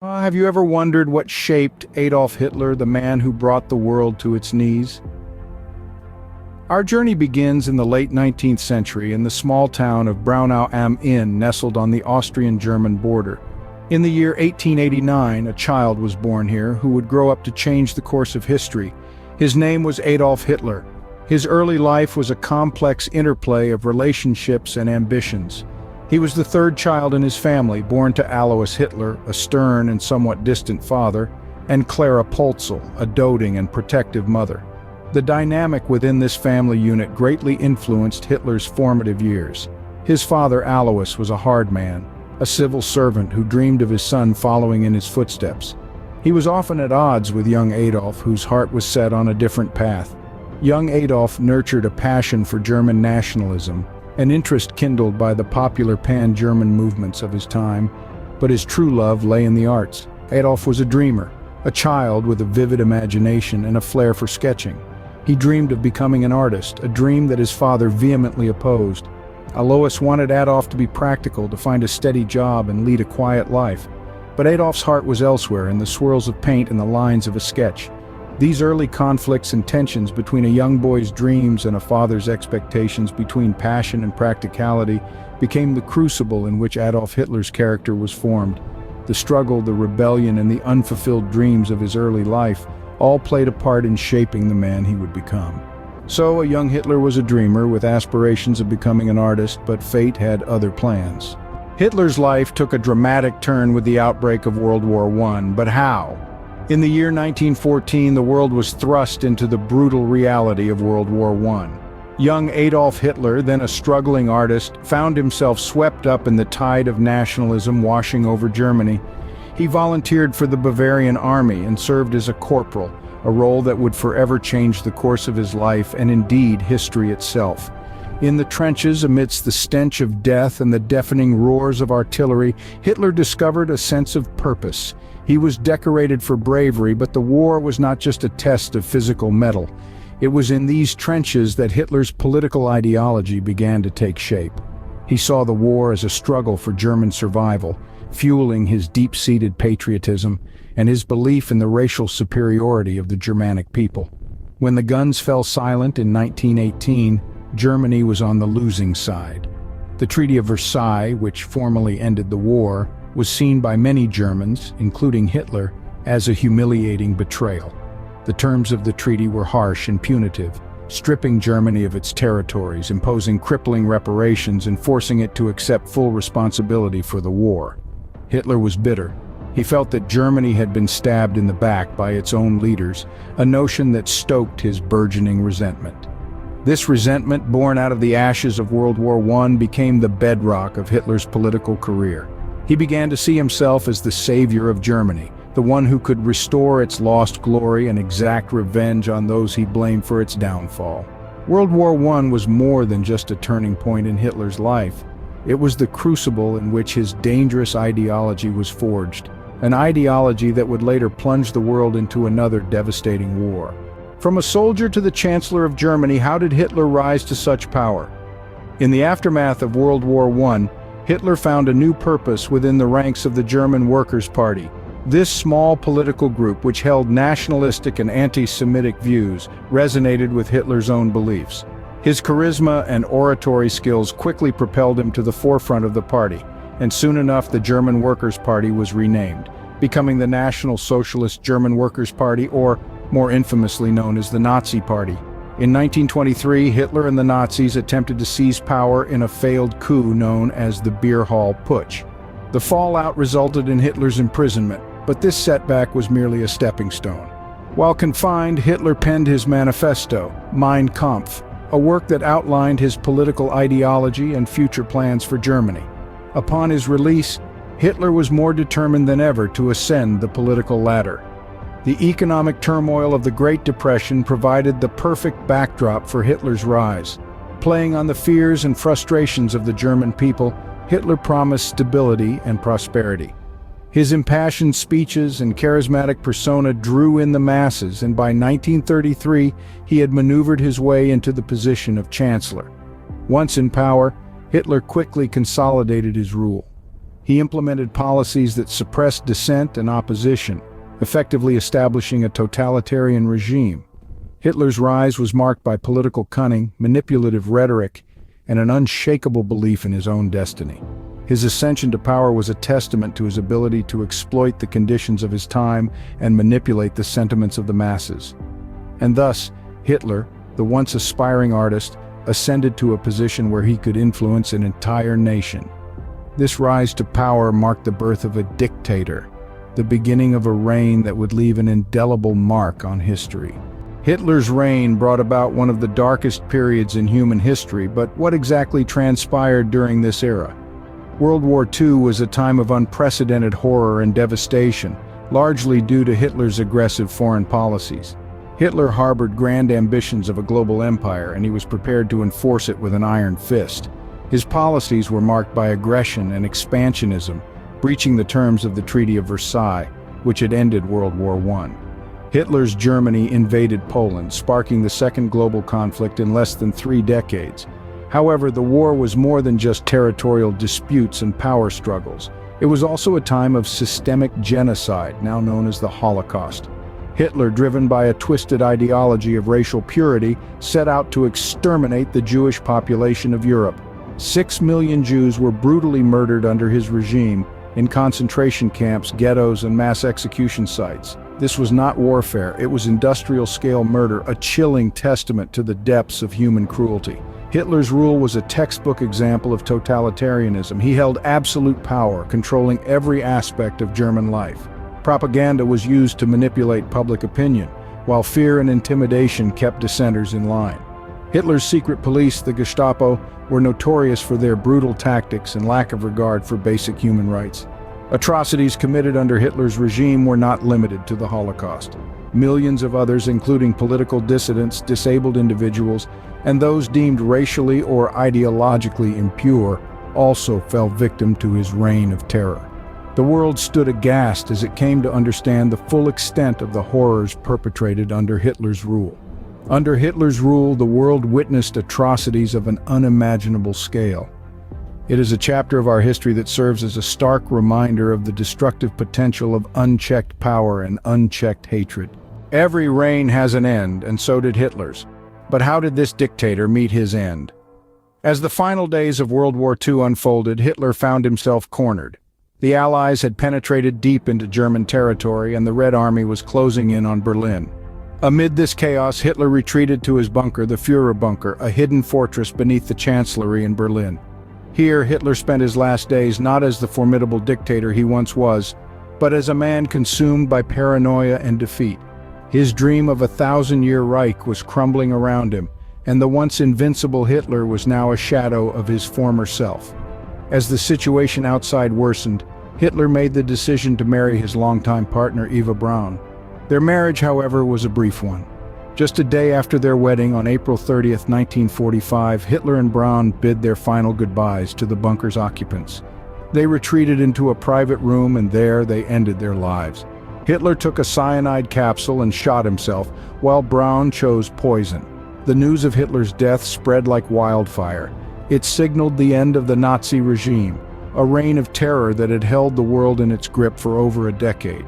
Have you ever wondered what shaped Adolf Hitler, the man who brought the world to its knees? Our journey begins in the late 19th century in the small town of Braunau am Inn, nestled on the Austrian-German border. In the year 1889, a child was born here who would grow up to change the course of history. His name was Adolf Hitler. His early life was a complex interplay of relationships and ambitions. He was the third child in his family, born to Alois Hitler, a stern and somewhat distant father, and Clara Polzel, a doting and protective mother. The dynamic within this family unit greatly influenced Hitler's formative years. His father, Alois, was a hard man, a civil servant who dreamed of his son following in his footsteps. He was often at odds with young Adolf, whose heart was set on a different path. Young Adolf nurtured a passion for German nationalism, an interest kindled by the popular pan-German movements of his time, but his true love lay in the arts. Adolf was a dreamer, a child with a vivid imagination and a flair for sketching. He dreamed of becoming an artist, a dream that his father vehemently opposed. Alois wanted Adolf to be practical, to find a steady job and lead a quiet life. But Adolf's heart was elsewhere, in the swirls of paint and the lines of a sketch. These early conflicts and tensions between a young boy's dreams and a father's expectations, between passion and practicality, became the crucible in which Adolf Hitler's character was formed. The struggle, the rebellion, and the unfulfilled dreams of his early life all played a part in shaping the man he would become. So, a young Hitler was a dreamer with aspirations of becoming an artist, but fate had other plans. Hitler's life took a dramatic turn with the outbreak of World War I, but how? In the year 1914, the world was thrust into the brutal reality of World War I. Young Adolf Hitler, then a struggling artist, found himself swept up in the tide of nationalism washing over Germany. He volunteered for the Bavarian army and served as a corporal, a role that would forever change the course of his life and indeed history itself. In the trenches, amidst the stench of death and the deafening roars of artillery, Hitler discovered a sense of purpose. He was decorated for bravery, but the war was not just a test of physical mettle. It was in these trenches that Hitler's political ideology began to take shape. He saw the war as a struggle for German survival, fueling his deep-seated patriotism and his belief in the racial superiority of the Germanic people. When the guns fell silent in 1918, Germany was on the losing side. The Treaty of Versailles, which formally ended the war, was seen by many Germans, including Hitler, as a humiliating betrayal. The terms of the treaty were harsh and punitive, stripping Germany of its territories, imposing crippling reparations, and forcing it to accept full responsibility for the war. Hitler was bitter. He felt that Germany had been stabbed in the back by its own leaders, a notion that stoked his burgeoning resentment. This resentment, born out of the ashes of World War I, became the bedrock of Hitler's political career. He began to see himself as the savior of Germany, the one who could restore its lost glory and exact revenge on those he blamed for its downfall. World War I was more than just a turning point in Hitler's life. It was the crucible in which his dangerous ideology was forged, an ideology that would later plunge the world into another devastating war. From a soldier to the Chancellor of Germany, how did Hitler rise to such power? In the aftermath of World War I, Hitler found a new purpose within the ranks of the German Workers' Party. This small political group, which held nationalistic and anti-Semitic views, resonated with Hitler's own beliefs. His charisma and oratory skills quickly propelled him to the forefront of the party, and soon enough the German Workers' Party was renamed, becoming the National Socialist German Workers' Party, or more infamously known as the Nazi Party. In 1923, Hitler and the Nazis attempted to seize power in a failed coup known as the Beer Hall Putsch. The fallout resulted in Hitler's imprisonment, but this setback was merely a stepping stone. While confined, Hitler penned his manifesto, Mein Kampf, a work that outlined his political ideology and future plans for Germany. Upon his release, Hitler was more determined than ever to ascend the political ladder. The economic turmoil of the Great Depression provided the perfect backdrop for Hitler's rise. Playing on the fears and frustrations of the German people, Hitler promised stability and prosperity. His impassioned speeches and charismatic persona drew in the masses, and by 1933 he had maneuvered his way into the position of Chancellor. Once in power, Hitler quickly consolidated his rule. He implemented policies that suppressed dissent and opposition, effectively establishing a totalitarian regime. Hitler's rise was marked by political cunning, manipulative rhetoric, and an unshakable belief in his own destiny. His ascension to power was a testament to his ability to exploit the conditions of his time and manipulate the sentiments of the masses. And thus, Hitler, the once aspiring artist, ascended to a position where he could influence an entire nation. This rise to power marked the birth of a dictator, the beginning of a reign that would leave an indelible mark on history. Hitler's reign brought about one of the darkest periods in human history, but what exactly transpired during this era? World War II was a time of unprecedented horror and devastation, largely due to Hitler's aggressive foreign policies. Hitler harbored grand ambitions of a global empire, and he was prepared to enforce it with an iron fist. His policies were marked by aggression and expansionism, breaching the terms of the Treaty of Versailles, which had ended World War I. Hitler's Germany invaded Poland, sparking the second global conflict in less than 3 decades. However, the war was more than just territorial disputes and power struggles. It was also a time of systemic genocide, now known as the Holocaust. Hitler, driven by a twisted ideology of racial purity, set out to exterminate the Jewish population of Europe. 6 million Jews were brutally murdered under his regime, in concentration camps, ghettos, and mass execution sites. This was not warfare, it was industrial-scale murder, a chilling testament to the depths of human cruelty. Hitler's rule was a textbook example of totalitarianism. He held absolute power, controlling every aspect of German life. Propaganda was used to manipulate public opinion, while fear and intimidation kept dissenters in line. Hitler's secret police, the Gestapo, were notorious for their brutal tactics and lack of regard for basic human rights. Atrocities committed under Hitler's regime were not limited to the Holocaust. Millions of others, including political dissidents, disabled individuals, and those deemed racially or ideologically impure, also fell victim to his reign of terror. The world stood aghast as it came to understand the full extent of the horrors perpetrated under Hitler's rule. Under Hitler's rule, the world witnessed atrocities of an unimaginable scale. It is a chapter of our history that serves as a stark reminder of the destructive potential of unchecked power and unchecked hatred. Every reign has an end, and so did Hitler's. But how did this dictator meet his end? As the final days of World War II unfolded, Hitler found himself cornered. The Allies had penetrated deep into German territory, and the Red Army was closing in on Berlin. Amid this chaos, Hitler retreated to his bunker, the Führer bunker, a hidden fortress beneath the Chancellery in Berlin. Here, Hitler spent his last days not as the formidable dictator he once was, but as a man consumed by paranoia and defeat. His dream of a 1,000-year Reich was crumbling around him, and the once invincible Hitler was now a shadow of his former self. As the situation outside worsened, Hitler made the decision to marry his longtime partner Eva Braun. Their marriage, however, was a brief one. Just a day after their wedding, on April 30th, 1945, Hitler and Braun bid their final goodbyes to the bunker's occupants. They retreated into a private room, and there they ended their lives. Hitler took a cyanide capsule and shot himself, while Braun chose poison. The news of Hitler's death spread like wildfire. It signaled the end of the Nazi regime, a reign of terror that had held the world in its grip for over a decade.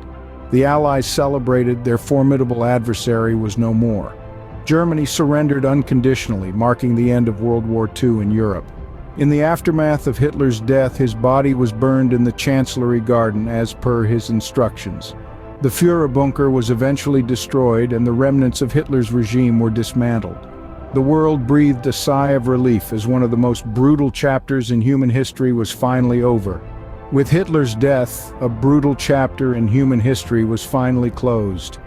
The Allies celebrated their formidable adversary was no more. Germany surrendered unconditionally, marking the end of World War II in Europe. In the aftermath of Hitler's death, his body was burned in the Chancellery Garden as per his instructions. The Führer bunker was eventually destroyed, and the remnants of Hitler's regime were dismantled. The world breathed a sigh of relief as one of the most brutal chapters in human history was finally over. With Hitler's death, a brutal chapter in human history was finally closed.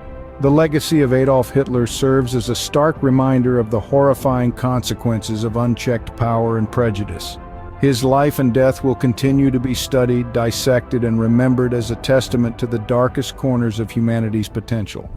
The legacy of Adolf Hitler serves as a stark reminder of the horrifying consequences of unchecked power and prejudice. His life and death will continue to be studied, dissected, and remembered as a testament to the darkest corners of humanity's potential.